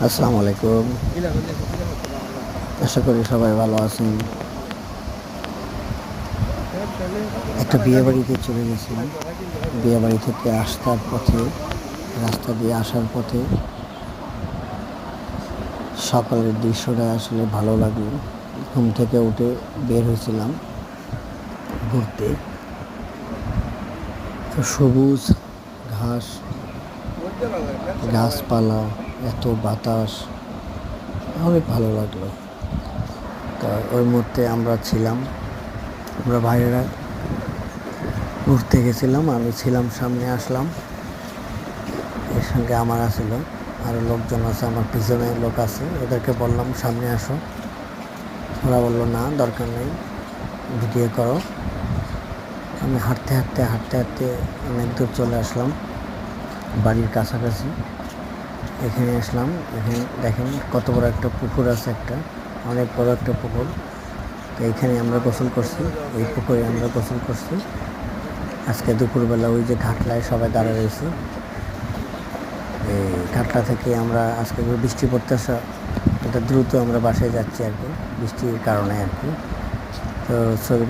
আসসালামু আলাইকুম। আশা করি সবাই ভালো আছেন। একটা বিয়ে বাড়িতে চলে গেছিলাম। বিয়ে বাড়ি থেকে আসার পথে, রাস্তা দিয়ে আসার পথে সকালের দৃশ্যটা আসলে ভালো লাগলো। ঘুম থেকে উঠে বের হয়েছিলাম ঘুরতে। তো সবুজ ঘাস, গাছপালা, এত বাতাস, অনেক ভালো লাগলো। তা ওর মধ্যে আমরা ছিলাম, আমরা ভাইয়েরা ঘুরতে গেছিলাম। আমি ছিলাম সামনে, আসলাম। এর সঙ্গে আমার আসলো আরও লোকজন আছে, আমার পিছনে লোক আছে, ওদেরকে বললাম সামনে আসো। ওরা বললো না, দরকার নেই, ভিডিও করো। আমি হাঁটতে হাঁটতে হাঁটতে হাঁটতে অনেক দূর চলে আসলাম, বাড়ির কাছাকাছি। এখানে আসলাম, এখানে দেখেন কত বড় একটা পুকুর আছে, একটা অনেক বড় একটা পুকুর। তো এইখানে আমরা গোসল করছি, এই পুকুরে আমরা গোসল করছি আজকে দুপুরবেলা। ওই যে ঘাটলায় সবাই দাঁড়া রয়েছে, এই ঘাটলা থেকে আমরা আজকে বৃষ্টি পড়তেছে, এটা দ্রুত আমরা বাসায় যাচ্ছি আর কি, বৃষ্টির কারণে আর কি। তো ছবিটা